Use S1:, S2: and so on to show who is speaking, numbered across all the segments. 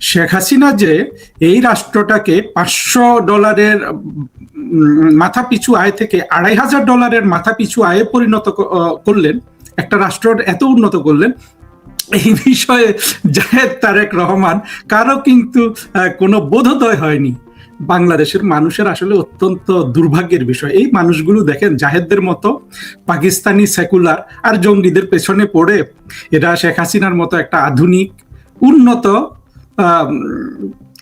S1: শেখ হাসিনা যে এই রাষ্ট্রটাকে $500 মাথা পিছু আয় থেকে $2500 মাথা পিছু আয়ে পরিণত করলেন, একটা রাষ্ট্র এত উন্নত করলেন, এই বিষয়ে জাহেদ তারেক রহমান কারো কিন্তু কোনো বোধোদয় হয়নি। বাংলাদেশের মানুষের আসলে অত্যন্ত দুর্ভাগ্যের বিষয়। এই মানুষগুলো দেখেন জাহেদদের মতো পাকিস্তানি সেকুলার আর জঙ্গিদের পেছনে পড়ে এরা শেখ হাসিনার মতো একটা আধুনিক উন্নত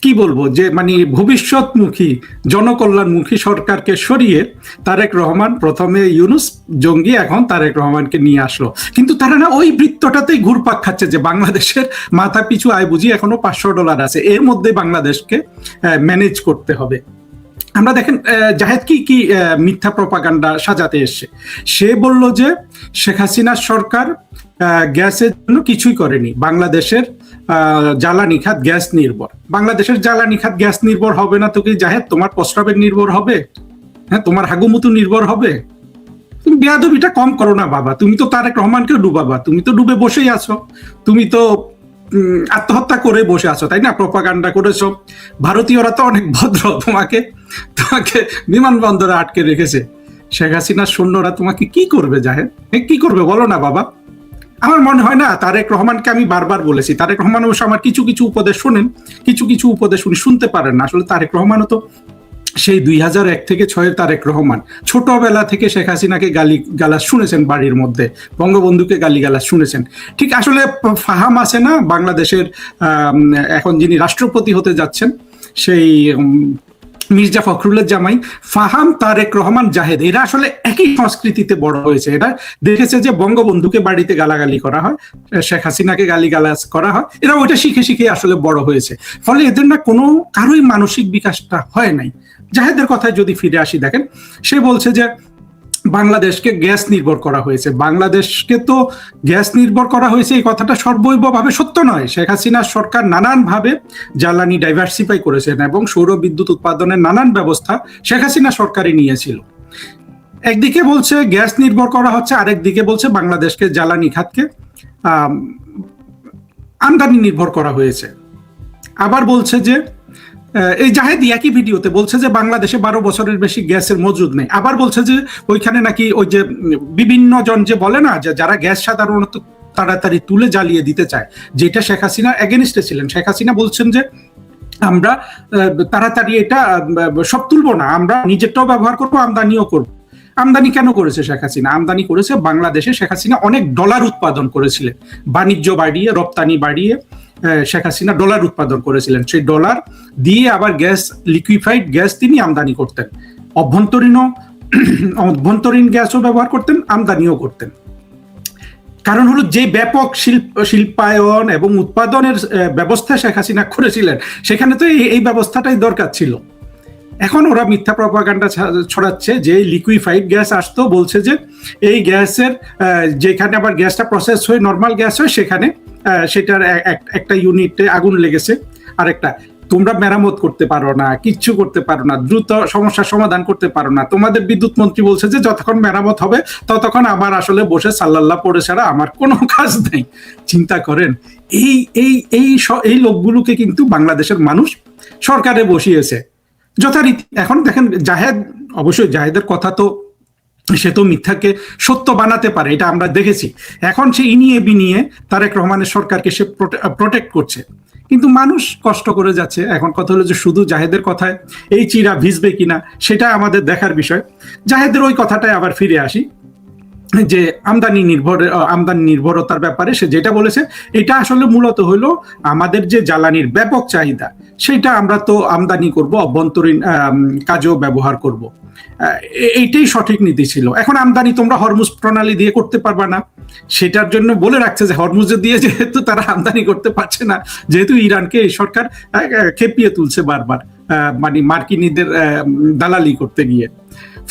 S1: কি বলবো যে মানে ভবিষ্যৎমুখী জনকল্যাণমুখী সরকারকে সরিয়ে তারেক রহমান, প্রথমে ইউনূস জঙ্গি, এখন তারেক রহমানকে নিয়ে আসলো। কিন্তু তারা না ওই বৃত্তটাতেই ঘুরপাক খাচ্ছে যে বাংলাদেশের মাথা পিছু আয় বুঝি এখনো $500 আছে, এর মধ্যে বাংলাদেশকে ম্যানেজ করতে হবে। আমরা দেখেন জাহেদ কি মিথ্যা প্রপাগান্ডা সাজাতে এসছে। সে বলল যে শেখ হাসিনার সরকার গ্যাসের জন্য কিছুই করেনি, বাংলাদেশের জ্বালানি খাত গ্যাস নির্ভর। বাংলাদেশের জ্বালানি খাত গ্যাস নির্ভর হবে না তো কি জাহেদ তোমার প্রস্রাবের নির্ভর হবে? হ্যাঁ, তোমার হাগুমুতু নির্ভর হবে? তুমি বেয়াদবিটা কম করো না বাবা। তুমি তো তারেক রহমানকে ডুবাবা, তুমি তো ডুবে বসেই আছো, তুমি তো আত্মহত্যা করে বসে আছো, তাই না? প্রপাগান্ডা করেছো। ভারতীয়রা তো অনেক ভদ্র, তোমাকে বিমানবন্দরে আটকে রেখেছে। শেখ হাসিনার সৈন্যরা তোমাকে কি করবে জাহেদ? কি করবে বলো না বাবা। আমার মনে হয় না, তারেক রহমানকে আমি বারবার বলেছি, তারেক রহমান অবশ্য আমার কিছু কিছু উপদেশ শোনেন, কিছু উপদেশ উনি শুনতে পারেন না। আসলে তারেক রহমানও তো সেই 2001 থেকে 2006 তারেক রহমান ছোটবেলা থেকে শেখ হাসিনাকে গালাজ শুনেছেন, বাড়ির মধ্যে বঙ্গবন্ধুকে গালিগালাজ শুনেছেন। ঠিক আসলে ফাহাম আছে না বাংলাদেশের এখন যিনি রাষ্ট্রপতি হতে যাচ্ছেন, সেই মির্জা ফখরুলের জামাই ফাহাম, তারেক রহমান, জাহেদ, এরা আসলে একই সংস্কৃতিতে বড় হয়েছে। এরা দেখেছে যে বঙ্গবন্ধুকে বাড়িতে গালাগালি করা হয়, শেখ হাসিনাকে গালিগালাজ করা হয়, এরা ওইটা শিখে শিখে আসলে বড় হয়েছে। ফলে এদের না কোনো কারোই মানসিক বিকাশটা হয় নাই। জাহেদের কথায় যদি ফিরে আসি, দেখেন সে বলছে যে বাংলাদেশকে গ্যাস নির্ভর করা হয়েছে। বাংলাদেশকে তো গ্যাস নির্ভর করা হয়েছে, এই কথাটা সর্বৈবভাবে সত্য নয়। শেখ হাসিনার সরকার নানানভাবে জ্বালানি ডাইভার্সিফাই করেছেন এবং সৌর বিদ্যুৎ উৎপাদনের নানান ব্যবস্থা শেখ হাসিনা সরকারই নিয়েছিল। একদিকে বলছে গ্যাস নির্ভর করা হচ্ছে, আরেকদিকে বলছে বাংলাদেশকে জ্বালানি খাতকে আমদানি নির্ভর করা হয়েছে। আবার বলছে যে এই জাহেদ একই ভিডিওতে বলছে যে বাংলাদেশে 12 বছরের বেশি গ্যাসের মজুদ নেই। আবার বলছে যে ওইখানে নাকি ওই যে বিভিন্ন জন যে বলে না যে যারা গ্যাস সাধারণত তাড়াতাড়ি তুলে জ্বালিয়ে দিতে চায়, যেটা শেখ হাসিনা এগেনিস্টে ছিলেন। শেখ হাসিনা বলছেন যে আমরা তাড়াতাড়ি এটা সব তুলবো না, আমরা নিজেরটাও ব্যবহার করবো, আমদানিও করবো। আমদানি কেন করেছে শেখ হাসিনা? আমদানি করেছে বাংলাদেশে শেখ হাসিনা অনেক ডলার উৎপাদন করেছিলেন, বাণিজ্য বাড়িয়ে, রপ্তানি বাড়িয়ে শেখ হাসিনা ডলার উৎপাদন করেছিলেন। সেই ডলার দিয়ে আবার গ্যাস, লিকুইফাইড গ্যাস তিনি আমদানি করতেন, অভ্যন্তরীণ গ্যাসও ব্যবহার করতেন, আমদানিও করতেন। কারণ হলো যে ব্যাপক শিল্পায়ন এবং উৎপাদনের ব্যবস্থা শেখ হাসিনা করেছিলেন, সেখানে তো এই ব্যবস্থাটাই দরকার ছিল। এখন ওরা মিথ্যা প্রপাগান্ডা ছড়াচ্ছে যে লিকুইফাইড গ্যাস আসতো, বলছে যে এই গ্যাসের যেখানে আবার গ্যাসটা প্রসেস হয়ে নর্মাল গ্যাস হয়, সেখানে সেটার একটা ইউনিটে আগুন লেগেছে, আরেকটা তোমরা মেরামত করতে পারো না, কিচ্ছু করতে পারো না, দ্রুত সমস্যার সমাধান করতে পারো না। তোমাদের বিদ্যুৎ মন্ত্রী বলছে যে যতক্ষণ মেরামত হবে ততক্ষণ আমার আসলে বসে সাল্লাল্লাহ পড়ে ছাড়া আমার কোনো কাজ নেই। চিন্তা করেন, এই লোকগুলোকে কিন্তু বাংলাদেশের মানুষ সরকারে বসিয়েছে যথারীতি। এখন দেখেন জাহেদ, অবশ্যই জাহেদের কথা তো, সে তো মিথ্যাকে সত্য বানাতে পারে, এটা আমরা দেখেছি। এখন সে ইনিয়ে বিনিয়ে তারেক রহমানের সরকারকে সে প্রোটেক্ট করছে, কিন্তু মানুষ কষ্ট করে যাচ্ছে। এখন কথা হলো যে শুধু জাহেদের কথায় এই চিরা ভিজবে কিনা সেটা আমাদের দেখার বিষয়। জাহেদের ওই কথাটায় আবার ফিরে আসি, যে আমদানি নির্ভরতার ব্যাপারে সে যেটা বলেছে, এটা আসলে মূলত হলো আমাদের যে জ্বালানির ব্যাপক চাহিদা, সেটা আমরা তো আমদানি করব, অভ্যন্তরীণ কাজেও ব্যবহার করব। এইটাই সঠিক নীতি ছিল। এখন আমদানি তোমরা হরমুজ প্রণালী দিয়ে করতে পারবা না, সেটার জন্য বলে রাখছে যে হরমুজ দিয়ে যেহেতু তারা আমদানি করতে পারছে না, যেহেতু ইরানকে এই সরকার খেপিয়ে তুলছে বারবার, মানে মার্কিনীদের দালালি করতে গিয়ে,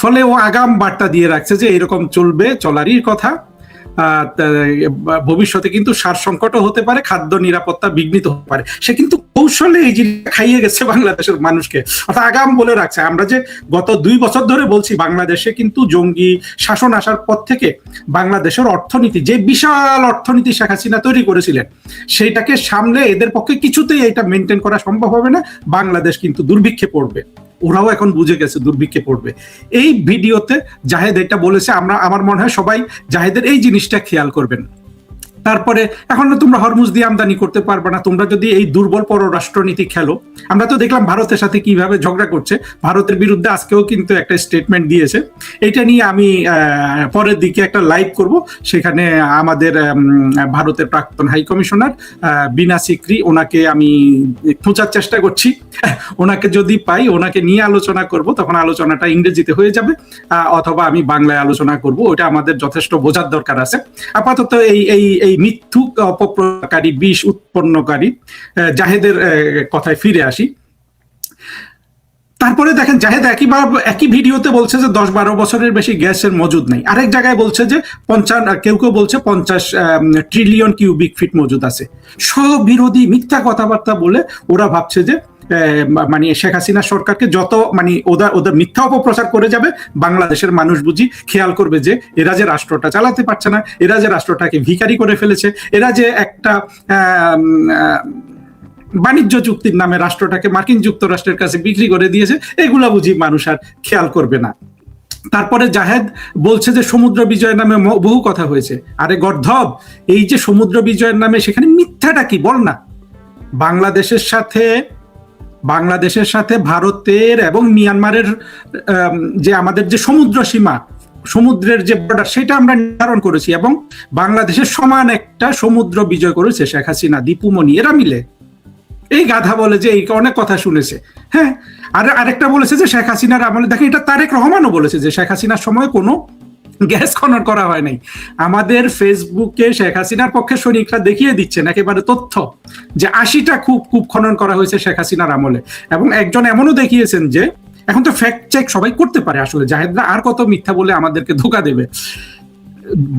S1: ফলে ও আগাম বার্তা দিয়ে রাখছে যে এরকম চলবে, চলারই কথা। ভবিষ্যতে কিন্তু সার সংকটও হতে পারে, খাদ্য নিরাপত্তা বিঘ্নিত হতে পারে। সে কিন্তু কৌশলে এই জিনিসটা খাইয়ে গেছে বাংলাদেশের মানুষকে, অর্থাৎ আগাম বলে রাখছে। আমরা যে গত 2 বছর ধরে বলছি বাংলাদেশে কিন্তু জঙ্গি শাসন আসার পর থেকে বাংলাদেশের অর্থনীতি, যে বিশাল অর্থনীতি শেখ হাসিনা তৈরি করেছিলেন, সেইটাকে সামলে এদের পক্ষে কিছুতেই এটা মেনটেন করা সম্ভব হবে না। বাংলাদেশ কিন্তু দুর্ভিক্ষে পড়বে, ওরাও এখন বুঝে গেছে দুর্ভিক্ষে পড়বে। এই ভিডিওতে জাহেদ এটা বলেছে, আমার মনে হয় সবাই জাহেদের এই জিনিসটা খেয়াল করবেন। তারপরে এখন তোমরা হরমুজ দিয়ে আমদানি করতে পারবে না, তোমরা যদি এই দুর্বল পররাষ্ট্রনীতি খেলো। আমরা তো দেখলাম ভারতের সাথে কিভাবে ঝগড়া করছে, ভারতের বিরুদ্ধে আজকেও কিন্তু একটা স্টেটমেন্ট দিয়েছে। এটা নিয়ে আমি পরের দিকে একটা লাইভ করব, সেখানে আমাদের ভারতের প্রাক্তন হাই কমিশনার বিনা সিকরি, ওনাকে আমি খোঁজার চেষ্টা করছি, ওনাকে যদি পাই ওনাকে নিয়ে আলোচনা করব, তখন আলোচনাটা ইংরেজিতে হয়ে যাবে, অথবা আমি বাংলায় আলোচনা করব। ওটা আমাদের যথেষ্ট বোঝার দরকার আছে। আপাতত এই মিথ্যুক অপপ্রচারকারী, বিষ উৎপন্নকারী জাহেদের কথায় ফিরে আসি। তারপরে দেখেন জাহেদ একই ভিডিওতে বলছে যে 10-12 বছরের বেশি গ্যাসের মজুদ নেই। আরেক জায়গায় বলছে যে কেউ বলছে 50 ট্রিলিয়ন কিউবিক ফিট মজুদ আছে। সব বিরোধী মিথ্যা কথাবার্তা বলে ওরা ভাবছে যে মানে শেখ হাসিনা সরকারকে যত মানে ওদের মিথ্যা অপপ্রচার করে যাবে, বাংলাদেশের মানুষ বুঝি খেয়াল করবে যে এরা যে রাষ্ট্রটা চালাতে পারছে না, এরা যে রাষ্ট্রটাকে ভিখারি করে ফেলেছে, এরা যে একটা বাণিজ্য চুক্তির নামে রাষ্ট্রটাকে মার্কিন যুক্তরাষ্ট্রের কাছে বিক্রি করে দিয়েছে, এগুলা বুঝি মানুষ আর খেয়াল করবে না। তারপরে জাহেদ বলছে যে সমুদ্র বিজয়ের নামে বহু কথা হয়েছে। আরে গর্ধব, এই যে সমুদ্র বিজয়ের নামে সেখানে মিথ্যাটা কি বল না। বাংলাদেশের সাথে ভারতের এবং মিয়ানমারের যে আমাদের যে সমুদ্র সীমা, সমুদ্রের যে বর্ডার, সেটা আমরা নির্ধারণ করেছি, এবং বাংলাদেশের সমান একটা সমুদ্র বিজয় করেছে শেখ হাসিনা, দীপুমণি, এরা মিলে। এই গাধা বলে যে এই অনেক কথা শুনেছে। হ্যাঁ, আরেকটা বলেছে যে শেখ হাসিনার আমলে, দেখেন এটা তারেক রহমানও বলেছে যে শেখ হাসিনার সময় কোনো গ্যাস খনন করা হয় নাই। আমাদের ফেসবুকে শেখ হাসিনার পক্ষে সৈনিকরা দেখিয়ে দিচ্ছেন একেবারে তথ্য যে 80টা কূপ খনন করা হয়েছে শেখ হাসিনার আমলে, এবং একজন এমনও দেখিয়েছেন যে, এখন তো ফ্যাক্ট চেক সবাই করতে পারে, আসলে জাহেদরা আর কত মিথ্যা বলে আমাদেরকে ধোঁকা দেবে।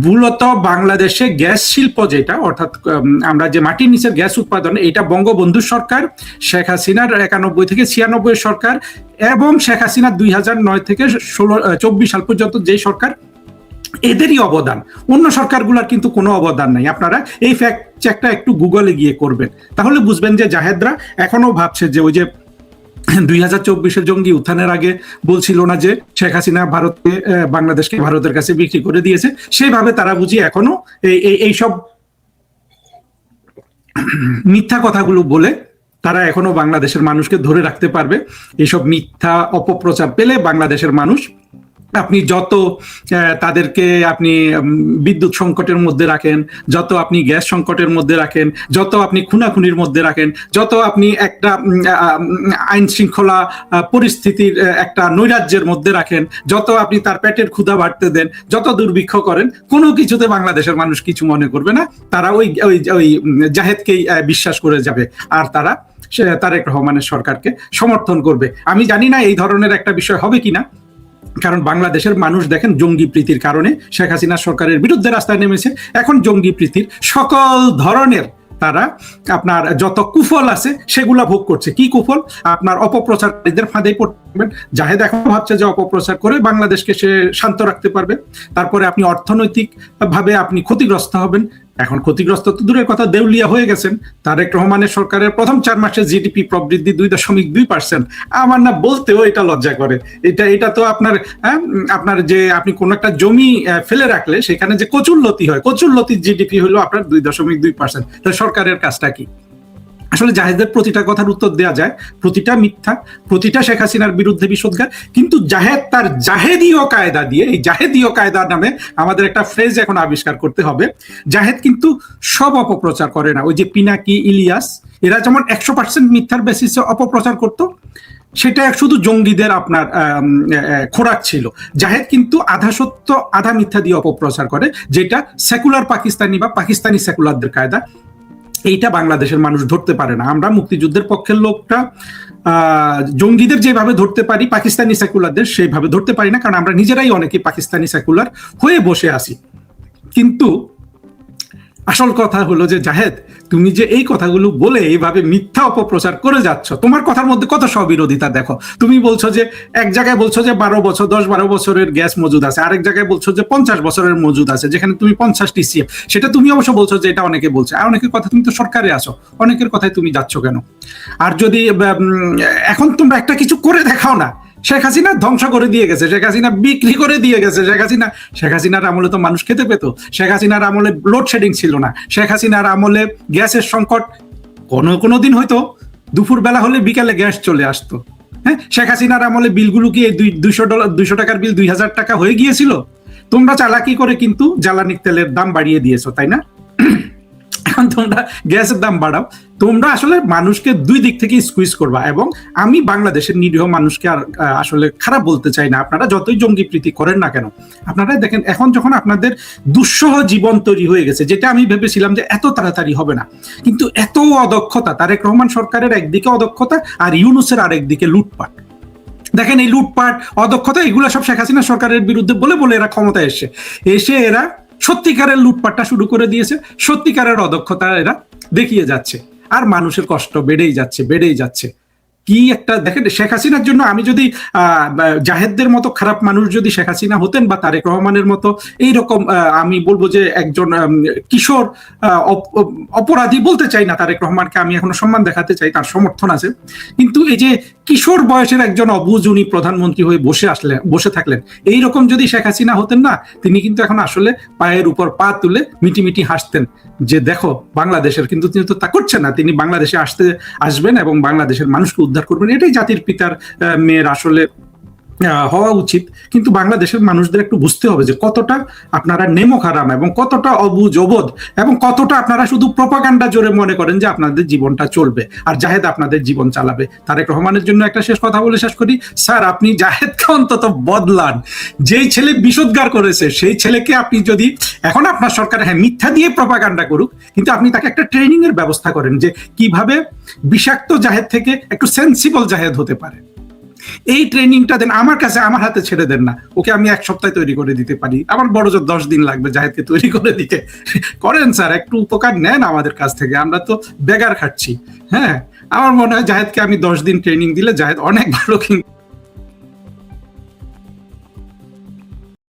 S1: মূলত বাংলাদেশে গ্যাস শিল্প যেটা, অর্থাৎ আমরা যে মাটির নিচের গ্যাস উৎপাদন, এটা বঙ্গবন্ধু সরকার, শেখ হাসিনার 91 থেকে 96 সরকার, এবং শেখ হাসিনা 2009 থেকে 24 সাল পর্যন্ত যে সরকার, এদেরই অবদান। অন্য সরকারগুলোর কিন্তু কোনো অবদান নাই। আপনারা এই ফ্যাক্ট চেকটা একটু গুগলে গিয়ে করবেন, তাহলে বুঝবেন যে জাহেদরা এখনো ভাবছে যে ওই যে 2024 জঙ্গি উত্থানের আগে বলছিল না যে শেখ হাসিনা বাংলাদেশকে ভারতের কাছে বিক্রি করে দিয়েছে, সেইভাবে তারা বুঝি এখনো এইসব মিথ্যা কথাগুলো বলে তারা এখনো বাংলাদেশের মানুষকে ধরে রাখতে পারবে। এইসব মিথ্যা অপপ্রচার পেলে বাংলাদেশের মানুষ, আপনি যত তাদেরকে আপনি বিদ্যুৎ সংকটের মধ্যে রাখেন, যত আপনি গ্যাস সংকটের মধ্যে রাখেন, যত আপনি খুনাখুনির মধ্যে রাখেন, যত আপনি একটা আইন শৃঙ্খলা পরিস্থিতির একটা নৈরাজ্যের মধ্যে রাখেন, যত আপনি তার পেটের ক্ষুধা বাড়তে দেন, যত দুর্ভিক্ষ করেন, কোনো কিছুতে বাংলাদেশের মানুষ কিছু মনে করবে না। তারা ওই জাহেদকেই বিশ্বাস করে যাবে, আর তারা তারেক রহমানের সরকারকে সমর্থন করবে। আমি জানি না এই ধরনের একটা বিষয় হবে কিনা, কারণ বাংলাদেশের মানুষ দেখেন জঙ্গি প্রীতির কারণে শেখ হাসিনা সরকারের বিরুদ্ধে রাস্তায় নেমেছে। এখন জঙ্গি প্রীতির সকল ধরনের তারা আপনার যত কুফল আছে সেগুলা ভোগ করছে। কি কুফল? আপনার অপপ্রচারকারীদের ফাঁদে পড়বেন। জাহেদ এখন ভাবছে যে অপপ্রচার করে বাংলাদেশকে সে শান্ত রাখতে পারবে, তারপরে আপনি অর্থনৈতিক ভাবে আপনি ক্ষতিগ্রস্ত হবেন। এখন ক্ষতিগ্রস্ত তো দূরের কথা, দেউলিয়া হয়ে গেছেন। তারেক রহমানের সরকারের প্রথম 4 মাসে জিডিপি প্রবৃদ্ধি 2.2%। আমার না বলতেও এটা লজ্জা করে। এটা তো আপনার যে আপনি কোন একটা জমি ফেলে রাখলে সেখানে যে কচুরলতি হয়, কচুরলতির জিডিপি হলো আপনার 2.2%। তাহলে সরকারের কাজটা কি? আসলে জাহেদের প্রতিটা কথার উত্তর দেওয়া যায়, প্রতিটা মিথ্যা, প্রতিটা শেখ হাসিনার বিরুদ্ধে বিষোদ্গার। কিন্তু জাহেদ তার জাহেদীয় কায়দা দিয়ে, এই জাহেদীয় কায়দার নামে আমাদের একটা ফ্রেজ এখন আবিষ্কার করতে হবে। জাহেদ কিন্তু সব অপপ্রচার করে না। ওই যে পিনাকি, ইলিয়াস, এরা যেমন 100% মিথ্যার বেসিসে অপপ্রচার করতো, সেটা শুধু জঙ্গিদের আপনার খোরাক ছিল। জাহেদ কিন্তু আধা সত্য আধা মিথ্যা দিয়ে অপপ্রচার করে, যেটা সেকুলার পাকিস্তানি বা পাকিস্তানি সেকুলারদের কায়দা। এইটা বাংলাদেশের মানুষ ধরতে পারে না। আমরা মুক্তিযুদ্ধের পক্ষের লোকটা জঙ্গিদের যেভাবে ধরতে পারি, পাকিস্তানি সেকুলারদের সেইভাবে ধরতে পারি না, কারণ আমরা নিজেরাই অনেকে পাকিস্তানি সেকুলার হয়ে বসে আছি। কিন্তু আসল কথা হলো যে জাহেদ, তুমি যে এই কথাগুলো বলে এইভাবে মিথ্যা অপপ্রচার করে যাচ্ছ, তোমার কথার মধ্যে কত স্ববিরোধিতা দেখো। তুমি বলছো যে এক জায়গায় বলছো যে 12 বছর 10-12 বছরের গ্যাস মজুদ আছে, আরেক জায়গায় বলছো যে 50 বছরের মজুদ আছে, যেখানে তুমি 50 TCF, সেটা তুমি অবশ্য বলছো যে এটা অনেকে বলছে, আর অনেকের কথা, তুমি তো সরকারে আছো, অনেকের কথায় তুমি যাচ্ছ কেন? আর যদি এখন তোমরা একটা কিছু করে দেখাও না। শেখ হাসিনা ধ্বংস করে দিয়ে গেছে, শেখ হাসিনা বিক্রি করে দিয়ে গেছে, শেখ হাসিনার আমলে তো মানুষ খেতে পেত, শেখ হাসিনার আমলে লোডশেডিং ছিল না, শেখ হাসিনার আমলে গ্যাসের সংকট কোনো দিন হয়তো দুপুর বেলা হলে বিকালে গ্যাস চলে আসতো। হ্যাঁ, শেখ হাসিনার আমলে বিলগুলো কি $200 200 টাকার বিল 2000 টাকা হয়ে গিয়েছিল? তোমরা চালাকি করে কিন্তু জ্বালানি তেলের দাম বাড়িয়ে দিয়েছো, তাই না? এখন তোমরা গ্যাসের দাম বাড়াও, তোমরা আসলে মানুষকে দুই দিক থেকে স্কুইজ করবা। এবং আমি বাংলাদেশের নিরীহ মানুষকে আর আসলে খারাপ বলতে চাই না, আপনারা যতই জঙ্গি প্রীতি করেন না কেন, আপনারা দেখেন এখন যখন আপনাদের দুঃসহ জীবন তৈরি হয়ে গেছে, যেটা আমি ভেবেছিলাম যে এত তাড়াতাড়ি হবে না, কিন্তু এত অদক্ষতা, তারেক রহমান সরকারের একদিকে অদক্ষতা আর ইউনূসের আরেকদিকে লুটপাট। দেখেন এই লুটপাট, অদক্ষতা, এগুলো সব শেখ হাসিনা সরকারের বিরুদ্ধে বলে বলে এরা ক্ষমতায় এসে এরা সত্যিকারের লুটপাটটা শুরু করে দিয়েছে, সত্যিকারের অদক্ষতা এরা দেখিয়ে যাচ্ছে, আর মানুষের কষ্ট বেড়েই যাচ্ছে। কি একটা দেখেন, শেখ হাসিনার জন্য আমি যদি জাহেদদের মতো খারাপ মানুষ যদি শেখ হাসিনা হতেন, বা তারেক রহমানের মতো এইরকম আমি বলবো যে একজন কিশোর অপরাধী, বলতে চাই না তারেক রহমানকে, আমি এখনো সম্মান দেখাতে চাই, তার সমর্থন আছে, কিন্তু এই যে কিশোর বয়সের একজন অবুঝ উনি প্রধানমন্ত্রী হয়ে বসে থাকলেন, এইরকম যদি শেখ হাসিনা হতেন না, তিনি কিন্তু এখন আসলে পায়ের উপর পা তুলে মিটিমিটি হাসতেন যে দেখো বাংলাদেশের, কিন্তু তিনি তো তা করছেন না, তিনি বাংলাদেশে আসবেন এবং বাংলাদেশের মানুষকে উদ্ধার করবেন, এটাই জাতির পিতার মেয়ের আসলে হওয়া উচিত। কিন্তু বাংলাদেশের মানুষদের একটু বুঝতে হবে যে কতটা আপনারা নেমক হারাম, এবং কতটা অবুঝ অবোধ, এবং কতটা আপনারা শুধু প্রপাগান্ডা জোরে মনে করেন যে আপনাদের জীবনটা চলবে আর জাহেদ আপনাদের জীবন চালাবে। তারেক রহমানের জন্য একটা শেষ কথা বলে শেষ করি, স্যার আপনি জাহেদকে অন্তত বদলান। যেই ছেলে বিষোদ্গার করেছে সেই ছেলেকে আপনি যদি এখন আপনার সরকার মিথ্যা দিয়ে প্রপাগান্ডা করুক, কিন্তু আপনি তাকে একটা ট্রেনিং এর ব্যবস্থা করেন যে কিভাবে বিষাক্ত জাহেদ থেকে একটু সেন্সিবল জাহেদ হতে পারে। এই ট্রেনিংটা দেন আমার কাছে, আমার হাতে ছেড়ে দেন না, ওকে আমি 1 সপ্তাহে তৈরি করে দিতে পারি, আমার বড় জোর 10 দিন লাগবে জাহেদকে তৈরি করে দিতে। করেন স্যার, একটু উপকার নেন আমাদের কাছ থেকে, আমরা তো বেগার খাচ্ছি। হ্যাঁ, আমার মনে হয় জাহেদকে আমি 10 দিন ট্রেনিং দিলে জাহেদ অনেক ভালো